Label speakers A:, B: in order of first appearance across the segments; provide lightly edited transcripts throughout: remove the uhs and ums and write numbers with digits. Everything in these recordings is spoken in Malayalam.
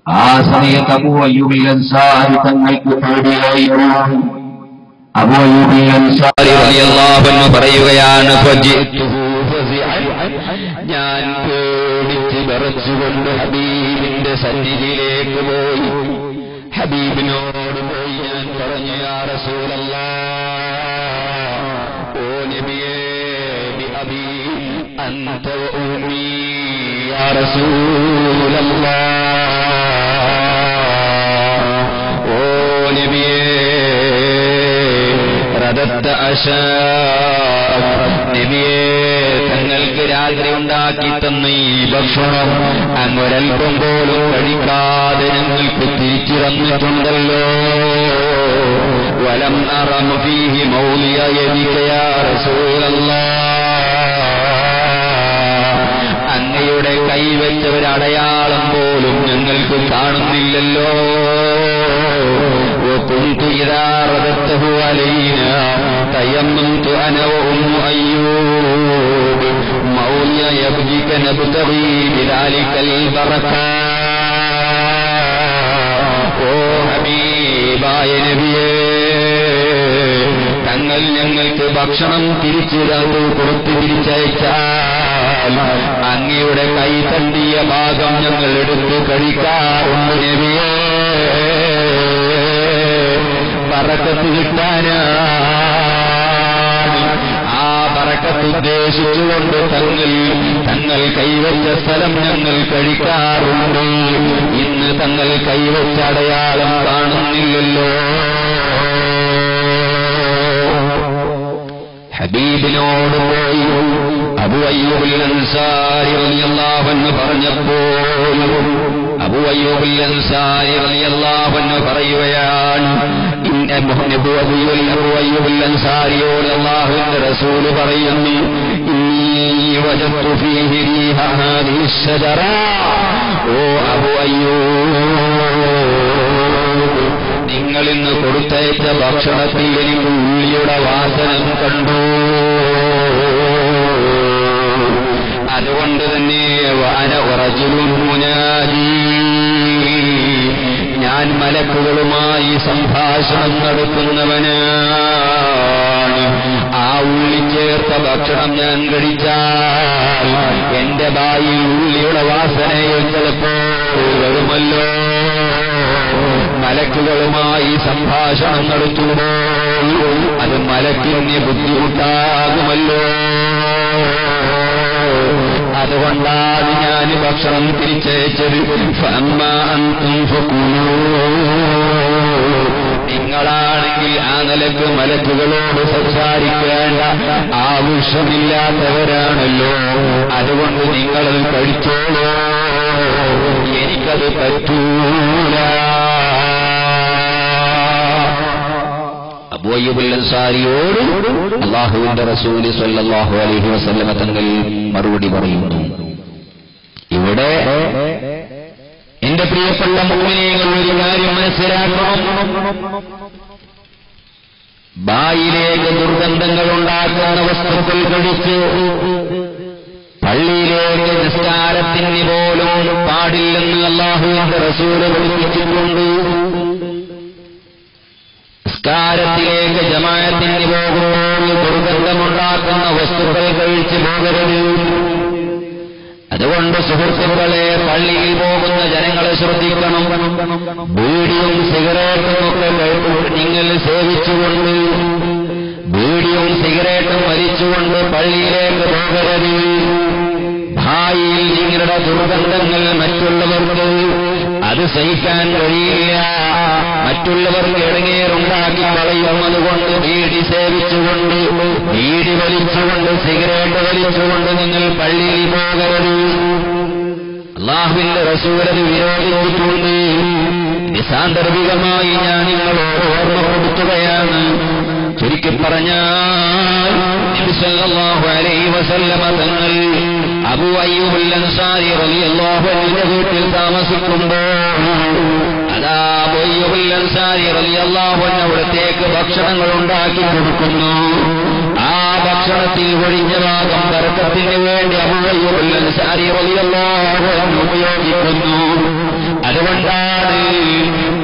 A: ആ സമയത്ത് അബൂ അയ്യൂബിൽ അൻസാരി തങ്ങൾക്ക് പേടിയായിരുന്നു. അബൂ അയ്യൂബിൽ അൻസാരി റളിയല്ലാഹു അൻഹു പറയുകയാണ്, ഞാൻ പേടിച്ച് വിറച്ചുകൊണ്ട് ഹബീബിന്റെ സന്നിധിയിലേക്ക് പോയി. ഹബീബിനോട് പോയി ഞാൻ പറഞ്ഞു, യാ റസൂലല്ലാഹ്, ഓ നബിയേ, ബിഅബീ അൻത വ ഉമ്മീ യാ റസൂലല്ലാഹ്, ഓ നബിയേ, റദത്ത അശാഅ, നബിയേ, തങ്ങൾക്ക് രാത്രി ഉണ്ടാക്കി തന്ന ഈ ഭക്ഷണം അങ്ങൊരൽപ്പം പോലും കഴിക്കാതെ ഞങ്ങൾക്ക് തിരിച്ചു തന്നിട്ടുണ്ടല്ലോ. വലം അറം ഫീഹി മൗലിയ യദിക യാ റസൂലല്ലാഹ്, അങ്ങയുടെ കൈവച്ച ഒരടയാളം പോലും ഞങ്ങൾക്ക് കാണുന്നില്ലല്ലോ. وكنت إذا رددته علينا تيممت أنا وأم أيوب مولى يبجيك نبتغي بذلك البركة. ഓ ഹബീബായ നബിയേ, തങ്ങൾ ഞങ്ങൾക്ക് ഭക്ഷണം തിരിച്ചു കൊടുത്ത് തിരിച്ചയച്ചാൽ അങ്ങയുടെ കൈ തണ്ടിയ ഭാഗം ഞങ്ങൾ എടുത്ത് കഴിക്കാറുണ്ട് നബിയേ. ബറക്കത്ത് കിട്ടാനാണ്. ആ ബറക്കത്ത് ഉദ്ദേശിച്ചുകൊണ്ട് തങ്ങൾ കൈവച്ച സ്ഥലം ഞങ്ങൾ കഴിക്കാറുണ്ട്. ഇന്ന് തങ്ങൾ കൈവച്ച അടയാളം കാണുന്നില്ലല്ലോ. ഹബീബിനോട് പോയി അബൂ അയ്യൂബിൽ അൻസാരി റളിയല്ലാഹു അൻഹു പറഞ്ഞപ്പോൾ അബൂ അയ്യൂബിൽ അൻസാരി റളിയല്ലാഹു അൻഹു പറയുകയാണ്, അബൂ അയ്യൂബിൽ അൻസാരിയോട് അല്ലാഹുവിന്റെ റസൂൽ പറയുന്നു, ഇന്നി വജദ്തു ഫീഹി റീഹ ഹാദിഹി അശ്ശജറ. ഓ അബൂ അയ്യൂബ്, നിങ്ങൾ ഇന്ന് കൊടുത്തയച്ച ഭക്ഷണത്തിൽ എനിക്ക് ഉള്ളിയുടെ വാസനം കണ്ടു. അതുകൊണ്ട് തന്നെ വഅന റജുലുൻ മുനാജി, ഞാൻ മലക്കുകളുമായി സംഭാഷണം നടത്തുന്നവനാണ്. ആ ഉള്ളി ചേർത്ത ഭക്ഷണം ഞാൻ കഴിച്ചാൽ എന്റെ വായിൽ ഉള്ളിയുടെ വാസനയിൽ ചിലപ്പോൾ വരുമല്ലോ. മലക്കുകളുമായി സംഭാഷണം നടത്തുമ്പോൾ അത് മലക്കിന് ബുദ്ധിമുട്ടാകുമല്ലോ. അതുകൊണ്ടാണ് ഞാൻ ഭക്ഷണം തിരിച്ചയച്ചത്. നിങ്ങളാണെങ്കിൽ ആ നിലക്ക് മലക്കുകളോട് സംസാരിക്കേണ്ട ആവശ്യമില്ലാത്തവരാണല്ലോ. അതുകൊണ്ട് നിങ്ങളത് കഴിച്ചോളൂ, എനിക്കത് പറ്റൂല. അബൂ അയ്യൂബുൽ അൻസാരിയോട് അല്ലാഹുവിന്റെ റസൂൽ സ്വല്ലല്ലാഹു അലൈഹി വസല്ലമ തങ്ങൾ മറുപടി പറയുന്നു. ഇവിടെ എന്റെ പ്രിയപ്പെട്ട മുഅ്മിനീങ്ങൾ ഒരു കാര്യം മനസ്സിലാക്കണം. ബായിലേക്ക് ദുർഗന്ധങ്ങൾ ഉണ്ടാക്കുന്ന വസ്തുക്കൾ കഴിച്ച് പള്ളിയിലേക്ക് നിസ്കാരത്തിന് പോലും പാടില്ലെന്ന് അല്ലാഹുവിന്റെ റസൂൽ പഠിപ്പിച്ചിട്ടുണ്ട്. നിസ്കാരത്തിലേക്ക് ജമാഅത്തിന് പോകുമ്പോൾ ദുർഗന്ധമുണ്ടാക്കുന്ന വസ്തുക്കൾ കഴിച്ച് പോകരുത്. അതുകൊണ്ട് സുഹൃത്തുക്കളെ, പള്ളിയിൽ പോകുന്ന ജനങ്ങളെ ശ്രദ്ധിക്കണം. ബീഡിയും സിഗരറ്റും ഒക്കെ നിങ്ങൾ സേവിച്ചുകൊണ്ട്, ബീഡിയും സിഗരറ്റും വലിച്ചുകൊണ്ട് പള്ളിയിലേക്ക് പോകരുത്. ഭായിയിൽ നിങ്ങളുടെ ദുർഗന്ധങ്ങൾ മറ്റുള്ളവർക്ക് അത് സഹിക്കാൻ കഴിയില്ല. മറ്റുള്ളവർക്ക് ഇടങ്ങേറുണ്ടാക്കി കളയും. അതുകൊണ്ട് ബീഡി സേവിച്ചുകൊണ്ട്, ബീഡി വലിച്ചുകൊണ്ട്, സിഗരറ്റ് വലിച്ചുകൊണ്ട് നിങ്ങൾ പള്ളിയിൽ പോകരുത്. അല്ലാഹുവിന്റെ റസൂൽ അത് വിരോധിച്ചിട്ടുണ്ട്. ഇത് സാന്ദർഭികമായി ഞാൻ നിങ്ങളോട് ഓർമ്മപ്പെടുത്തുകയാണ്. ചുരുക്കി പറഞ്ഞാൽ നബി സല്ലല്ലാഹു അലൈഹി വസല്ലമ തങ്ങൾ അബൂ അയ്യൂബുൽ അൻസാരി റളിയല്ലാഹു അൻഹുവിന്റെ വീട്ടിൽ താമസിക്കുമ്പോൾ അതാ അബൂ അയ്യൂബുൽ അൻസാരി റളിയല്ലാഹു അൻഹു അവിടത്തേക്ക് ഭക്ഷണങ്ങൾ ഉണ്ടാക്കി കൊടുക്കുന്നു. ആ ഭക്ഷണം ഭക്ഷണത്തിൽ ഒഴിഞ്ഞ ഭാഗം ബർക്കത്തിന് വേണ്ടി അബൂ അയ്യൂബ് അൻസാരി റളിയല്ലാഹു അൻഹു ഉപയോഗിക്കുന്നു. അതുകൊണ്ടാണ്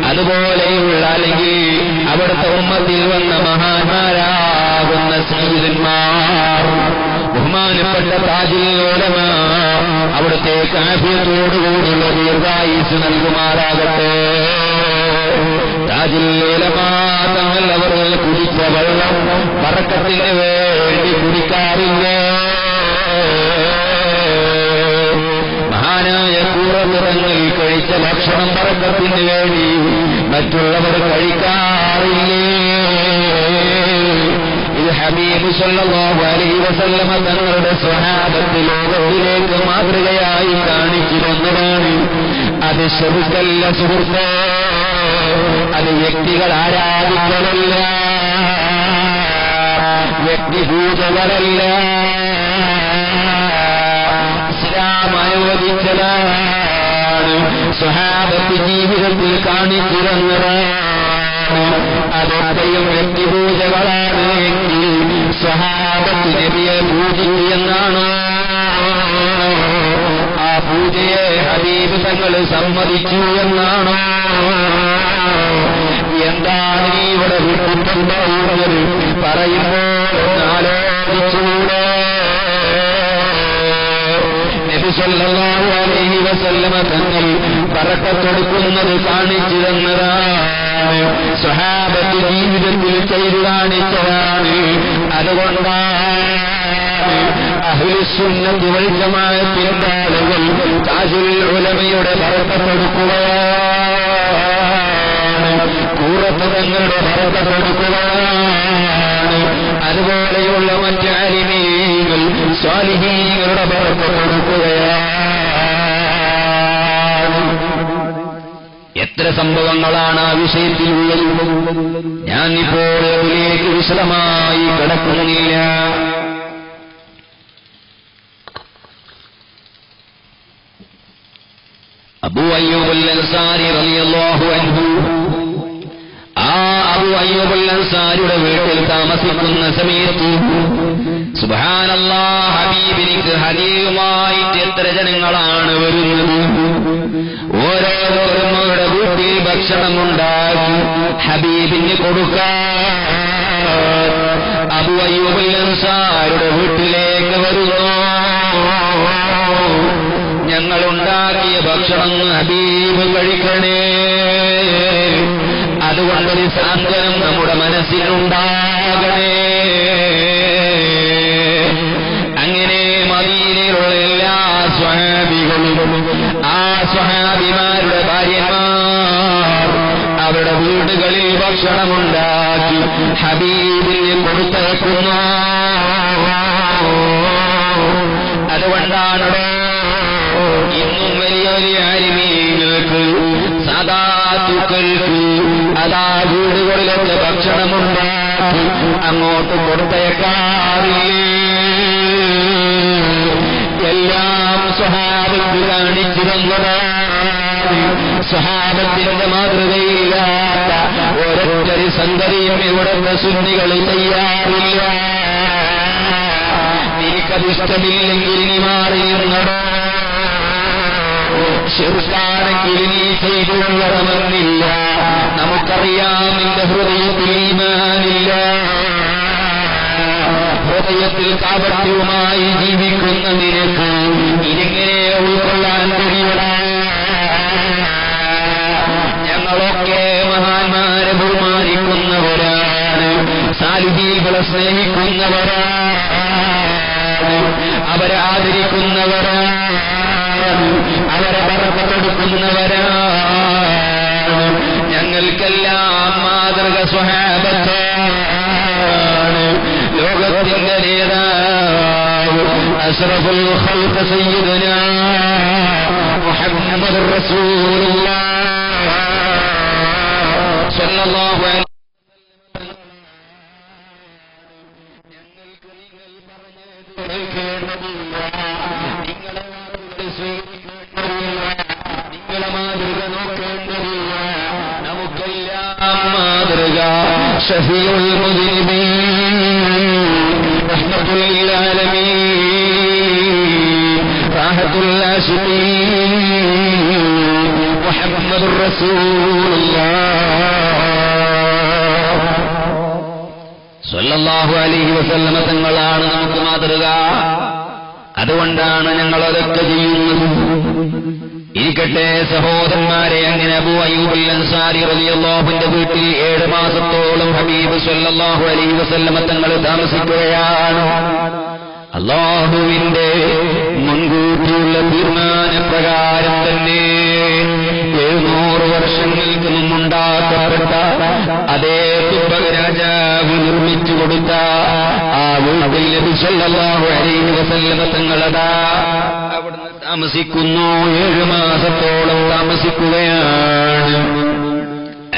A: അതുപോലെയുള്ള അല്ലെങ്കിൽ അവിടുത്തെ ഉമ്മത്തിൽ വന്ന മഹാന്മാരാകുന്ന സയ്യിദന്മാർ ബഹുമാനപ്പെട്ട താജുൽ ഉലമ അവിടുത്തെ ആഫിയത്തോടുകൂടിയുള്ള ദീർഘായുസ്സ് നൽകുമാറാകട്ടെ. താജുൽ ഉലമ തങ്ങൾ അവർ കുടിച്ച വെള്ളം ബർക്കത്തിന് വേണ്ടി കുടിക്കാറില്ല. മഹാനായ കൂറത്തുറങ്ങൾ കഴിച്ച ഭക്ഷണം ബർക്കത്തിന് വേണ്ടി മറ്റുള്ളവർ കഴിക്കാറില്ലേ. ഇത് ഹബീബ് സല്ലല്ലാഹു അലൈഹി വസല്ലമ തങ്ങളുടെ സ്വഹാബത്ത് ലോകത്തിലേക്ക് മാതൃകയായി കാണിച്ചിരുന്നതാണ്. അത് ശരിക്കല്ല സുഹൃത്തേ, അത് വ്യക്തികൾ ആരാധിക്കലല്ല, വ്യക്തിപൂജകളല്ല. ഇസ്ലാം അനുവദിച്ചതാണ്, സ്വഹാബത്ത് ജീവിതത്തിൽ കാണിച്ചിരുന്നതാണ്. അതൊക്കെയും വ്യക്തിപൂജകളാണ് എങ്കിൽ സ്വഹാബത്ത് നബിയെ പൂജിക്കുകയെന്നാണോ? ആ പൂജയെ ഹബീബ് തങ്ങൾ സമ്മതിച്ചു എന്നാണോ? എന്താണ് നീ ഇവിടെ വിട്ടുകൊണ്ടുപോകുന്നത് പറയുമ്പോൾ ആലോചിച്ചുകൂടെ? നബി സല്ലല്ലാഹു അലൈഹി വസല്ലമ തങ്ങൾ ബർക്കത്തൊടുക്കുന്നത് കാണിച്ചു തന്നതാണ്, സ്വഹാബത്ത് ജീവിതത്തിൽ ചെയ്തു കാണിച്ചതാണ്. അതുകൊണ്ടാണ് അഹ്ലുസുന്നത്ത് വൽ ജമാഅത്തിന്റെ ആളുകൾ താജുൽ ഉലമയുടെ ബർക്കത്തൊടുക്കുകയാണ്, കൂറത്ത് തങ്ങളുടെ ബർക്കത്തൊടുക്കുകയാണ്. അതുപോലെയുള്ള മറ്റ് ആലിമീങ്ങൾ സ്വാലിഹീങ്ങളുടെ ബർക്കത്തൊടുക്കുകയാണ്. എത്ര സംഭവങ്ങളാണ് ആ വിഷയത്തിൽ ഉള്ളത്. ഞാൻ ഇപ്പോൾ അതിലേക്ക് വിശദമായി കടക്കുന്നില്ല. അബൂ അയ്യൂബ് അൻസാരി റളിയല്ലാഹു അൻഹു, ആ അബൂ അയ്യൂബ് അൻസാരിയുടെ വീട്ടിൽ താമസിക്കുന്ന സമയത്ത് സുബ്ഹാനല്ലാഹ്, ഹബീബിനിക്ക് ഹദിയുമായിട്ട് എത്ര ജനങ്ങളാണ് വരുന്നത്. ഓരോരുത്തരും അവരുടെ വീട്ടിൽ ഭക്ഷണമുണ്ടാക്കി ഹബീബിന് കൊടുക്കാൻ അബൂ അയ്യൂബ് അൻസാരിയുടെ വീട്ടിലേക്ക് വരുന്നു. ഞങ്ങളുണ്ടാക്കിയ ഭക്ഷണം ഹബീബ് കഴിക്കണേ, അതുകൊണ്ടൊരു സാന്ത്വനം നമ്മുടെ മനസ്സിലുണ്ടാകണേ. അങ്ങനെ മദീനയിലുള്ള എല്ലാ സ്വഹാബികളും ആ സ്വഹാബിമാരുടെ ഭാര്യമാർ അവരുടെ വീടുകളിൽ ഭക്ഷണമുണ്ടാക്കി ഹബീബിന് കൊടുത്തയക്കുന്നു. അതുകൊണ്ടാണ് ഇന്നും വലിയ വലിയ ആലിമീങ്ങൾക്ക് സാദാത്തുക്കൾക്ക് അതാ വീടുകളിലൊക്കെ ഭക്ഷണമുണ്ടാക്കി അങ്ങോട്ട് കൊടുത്തയക്കാറില്ലേ. എല്ലാം സ്വഹാബത്ത് കാണിച്ചിരുന്നതാണ്. സ്വഹാബത്തിന്റെ മാതൃകയില്ലാത്ത ഓരോരുത്തരി സംഗതിയും ഇവിടുത്തെ സുന്നികൾ ചെയ്യാറില്ല. നിനക്കതിഷ്ടമില്ലെങ്കിൽ നീ മാറിയിരുന്നടോ, ശിർക്കാണെങ്കിൽ നീ ചെയ്തുകൊള്ളണമെന്നില്ല. നമുക്കറിയാം നിന്റെ ഹൃദയത്തിൽ ഈമാനില്ല, ഹൃദയത്തിൽ കാപട്യവുമായി ജീവിക്കുന്ന നിനക്ക് ഇതെങ്ങനെ ഉൾക്കൊള്ളാൻ കഴിയണം? ഞങ്ങളൊക്കെ മഹാന്മാരെ ബഹുമാനിക്കുന്നവരാണ്, സാലിഹീകളെ സ്നേഹിക്കുന്നവരാണ്, അവരെ ആദരിക്കുന്നവരാണ്, അവരെ ബർക്കത്തെടുക്കുന്നവരാണ്. ഞങ്ങൾക്കെല്ലാം മാതൃക സ്വഹാബത്താണ്. ലോകത്തിന്റെ നേതാവ് അഷ്റഫുൽ ഖൽഖ് സയ്യിദുനാ മുഹമ്മദുർ റസൂലുള്ളാഹ് സ്വല്ലല്ലാഹു അലൈഹി വസല്ലം. ഞങ്ങൾക്ക് നിങ്ങൾ പറഞ്ഞത് കേൾക്കേണ്ടതില്ല, നിങ്ങളെ നിങ്ങളെ മാതൃക നോക്കേണ്ടതില്ല. നമുക്കെല്ലാം മാതൃക ഷഫീഉൽ മുദ്നിബീൻ റഹ്മത്തുൽ അമത്തുൽ ആശിഖീൻ മുഹമ്മദുർ റസൂലുള്ളാഹ് സ്വല്ലല്ലാഹു അലൈഹി വസല്ലമ തങ്ങളാണ് നമുക്ക് മാതൃക. അതുകൊണ്ടാണ് ഞങ്ങൾ അതൊക്കെ ചെയ്യുന്നത്. ഇരിക്കട്ടെ സഹോദരന്മാരെ, അങ്ങനെ അബൂ അയ്യൂബ് അൻസാരി റളിയല്ലാഹു അൻഹുവിന്റെ വീട്ടിൽ 7 മാസത്തോളം ഹബീബ് സ്വല്ലല്ലാഹു അലൈഹി വസല്ലമ തങ്ങൾ താമസിക്കുകയാണ്. അല്ലാഹുവിന്റെ മുൻകൂട്ടിയുള്ള തീരുമാനപ്രകാരം തന്നെ 700 വർഷങ്ങൾക്ക് മുമ്പുണ്ടാക്കപ്പെട്ട അതേ തുബക രാജാവ് നിർമ്മിച്ചു കൊടുത്ത ആ വീട്ടിൽ നബി സല്ലല്ലാഹു അലൈഹി വസല്ലമ തങ്ങളതാ അവിടുന്ന് താമസിക്കുന്നു. 7 മാസത്തോളം താമസിക്കുകയാണ്.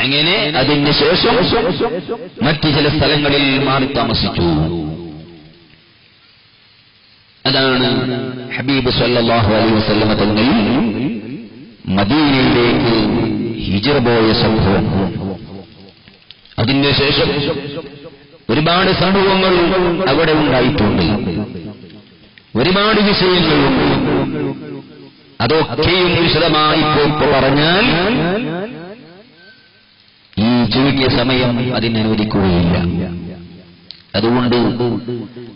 A: അങ്ങനെ അതിന് ശേഷം മറ്റു ചില സ്ഥലങ്ങളിൽ മാറി താമസിച്ചു. അതാണ് ഹബീബ് സല്ലല്ലാഹു അലൈഹി വസല്ലമ തങ്ങൾ മദീനയിലേക്ക് ഹിജ്റ പോയ സംഭവം. അതിന് ശേഷം ഒരുപാട് സംഭവങ്ങൾ അവിടെ ഉണ്ടായിട്ടുണ്ട്. ഒരുപാട് വിഷയങ്ങളുണ്ട്. അതൊക്കെയും വിശദമായി പറഞ്ഞാൽ ഈ ചുരുങ്ങിയ സമയം അതിനനുവദിക്കുകയില്ല. അതുകൊണ്ട്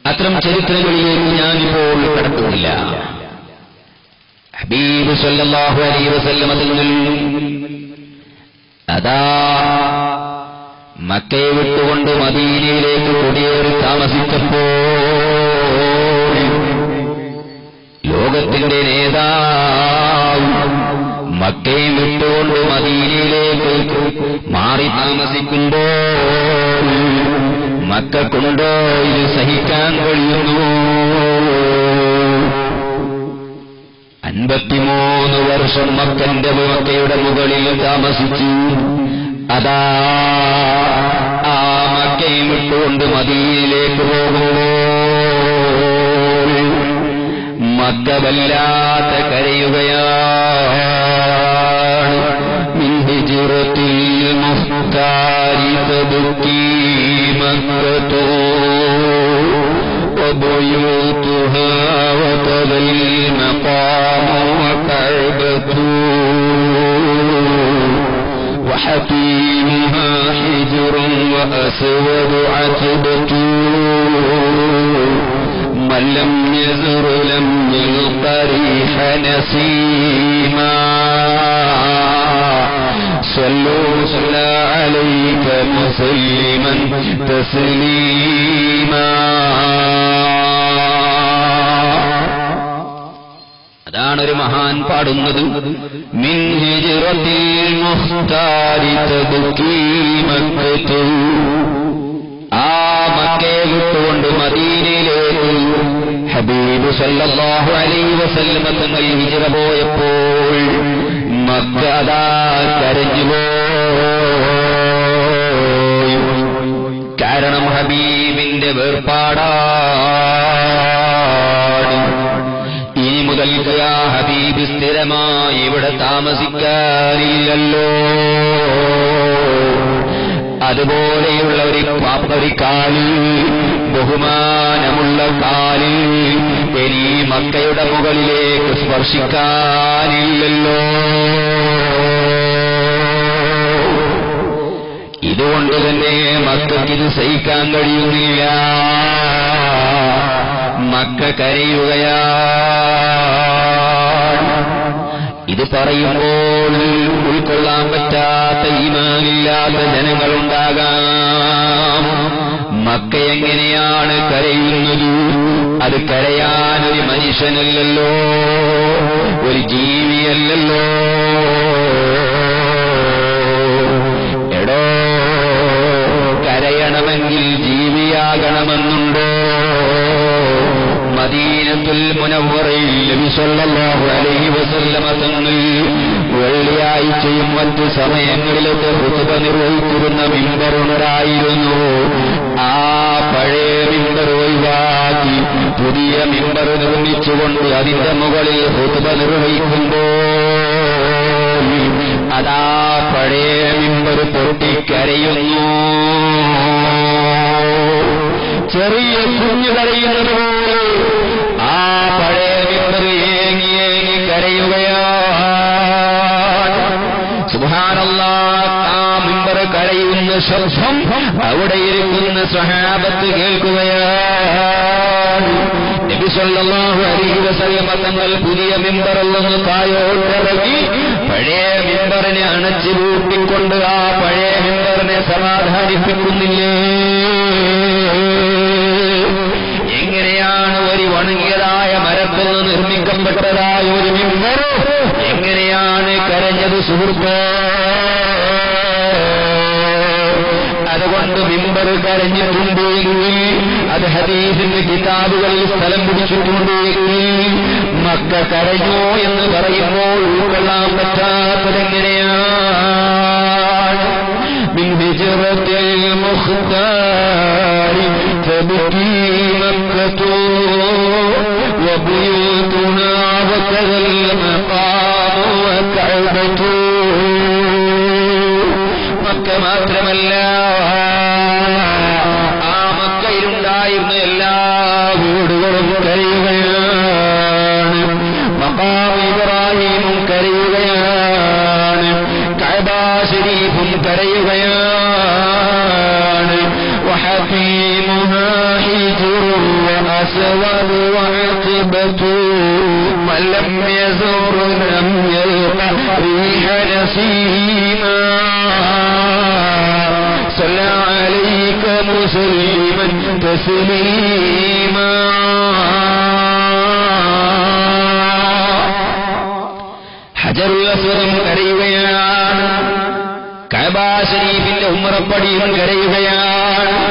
A: അത്തരം ചരിത്രങ്ങളിലേക്ക് ഞാനിപ്പോൾ കടക്കുന്നില്ല. ഹബീബ് സല്ലല്ലാഹു അലൈഹി വസല്ലമ തങ്ങൾ അതാ മക്കയെ വിട്ടുകൊണ്ട് മദീനയിലേക്ക് കുടിയേറി താമസിച്ചപ്പോൾ ലോകത്തിന്റെ നേതാവ് മക്കയെ വിട്ടുകൊണ്ട് മദീനയിലേക്ക് മാറി താമസിക്കുമ്പോൾ മക്കക്കുണ്ടോ ഇത് സഹിക്കാൻ കഴിയുന്നു? 53 വർഷം മക്കയുടെ മുകളിൽ താമസിച്ചു. അതാ ആ മക്കയെ വിട്ടുകൊണ്ട് മദീനയിലേക്ക് പോകുമ്പോൾ മക്ക വല്ലാത്ത കരയുകയാണ്. മിൻ ഹിജ്റത്തിൽ മുഖ്താരി തബ്കി മക്കത്തോ വബയൂതുഹാ വതൽ മഖാമ വകഅബത്തു وحكيمها حجر وأسود عتبة من لم يزر لم يلق ريح نسيما صلوا صلى عليك مسلما تسليما. അതാണൊരു മഹാൻ പാടുന്നത്. മിൻ ഹിജ്റത്തിൽ മുഖ്താരി തബ്കി മക്കത്തു. ആ മക്കയെ വിട്ടുകൊണ്ട് മദീനയിലേക്ക് ഹബീബ് സല്ലല്ലാഹു അലൈഹി വസല്ലമ തങ്ങൾ ഹിജ്റ പോയപ്പോൾ മക്ക അതാ കരഞ്ഞുപോയി. കാരണം ഹബീബിന്റെ വേർപാടാണ്. ഇനി മുതൽക്ക് ആ ഹബീബ് സ്ഥിരമായി ഇവിടെ താമസിക്കാനില്ലല്ലോ. അതുപോലെയുള്ള ഒരു കാലിൽ, ബഹുമാനമുള്ള കാലിൽ ഇനി മക്കയുടെ മുകളിലേക്ക് സ്പർശിക്കാനില്ലല്ലോ. ഇതുകൊണ്ട് തന്നെ മക്കയ്ക്കിത് സഹിക്കാൻ കഴിയുന്നില്ല. മക്ക കരയുകയാണ്. ഇത് പറയുമ്പോൾ ഉൾക്കൊള്ളാൻ പറ്റാത്ത ഈമാനില്ലാത്ത ജനങ്ങളുണ്ടാകാം. മക്ക എങ്ങനെയാണ് കരയുന്നത്? അത് കരയാനൊരു മനുഷ്യനല്ലല്ലോ, ഒരു ജീവിയല്ലല്ലോ. എടോ, കരയണമെങ്കിൽ ജീവിയാകണമെന്നുണ്ടോ? മദീനത്തുൽ മുനവ്വറയിൽ നബി സല്ലല്ലാഹു അലൈഹി വസല്ലമ തങ്ങൾ വെള്ളിയാഴ്ചയും മറ്റു സമയങ്ങളിലൊക്കെ ഖുതുബ നിർവഹിച്ചിരുന്ന മിമ്പറുണ്ടായിരുന്നു. ആ പഴയ മിമ്പർ ഒഴിവാക്കി പുതിയ മിമ്പർ നിർമ്മിച്ചുകൊണ്ട് അതിന്റെ മുകളിൽ ഖുതുബ നിർവഹിക്കുമ്പോൾ അതാ പഴയ മിമ്പർ പൊട്ടിക്കരയുന്നു. ചെറിയ കുഞ്ഞു കരയുന്നത് പോലെ ആ പഴയ മിമ്പർ ഏങ്ങിയേ ശബ്ദം അവിടെ ഇരിക്കുന്ന സ്വഹാബത്ത് കേൾക്കുകയാണ്. നബി സല്ലല്ലാഹു അലൈഹി വസല്ലം തങ്ങൾ പുതിയ മിമ്പറിൽ നിന്ന് താഴോട്ടിറങ്ങി പഴയ മിമ്പറിനെ അണച്ചു പൂട്ടിക്കൊണ്ട് ആ പഴയ മിമ്പറിനെ സമാധാനിപ്പിക്കുന്നില്ലേ? എങ്ങനെയാണ് ഒരു വണങ്ങിയതായ മരത്തിൽ നിന്ന് നിർമ്മിക്കപ്പെട്ടതായ ഒരു മിമ്പർ എങ്ങനെയാണ് കരഞ്ഞത് സുഹൃത്തേ? അതുകൊണ്ട് മിമ്പർ കരഞ്ഞിട്ടുണ്ട് എങ്കിൽ അത് ഹദീസിന്റെ കിതാബുകളിൽ സ്ഥലം പിടിച്ചിട്ടുണ്ട് എങ്കിൽ മക്ക കരഞ്ഞോ എന്ന് പറയുമ്പോൾ ഉൾക്കൊള്ളാൻ പറ്റാത്തതെങ്ങനെയാണ്? മിൻ ഹിജ്റത്തിൽ മുഖ്താരി തബ്കീ മക്കത്തു വബുയൂതുനാ വകദൽ മഖാമു വകഅബത്തു. മക്ക മാത്രമല്ല, ആ മക്കയിലുണ്ടായിരുന്ന എല്ലാ വീടുകളും കരയുകയാണ്. മഖാം ഇബ്രാഹീമും കരയുകയാണ്. കഅബ ശരീഫും കരയുകയാണ്. വഹതീമുഹാ ഹിജ്റുൻ വഅസ്വദു വഅഖബതു മൻ ലം യസുർ ലം യൽഖ റീഹ നസീമാ صلى عليك مسلما تسليما. ഹജറുൽ അസ്വദും കരയുകയാണ്. കഅബ ശരീഫിന്റെ ഉംറപ്പടിയും കരയുകയാണ്.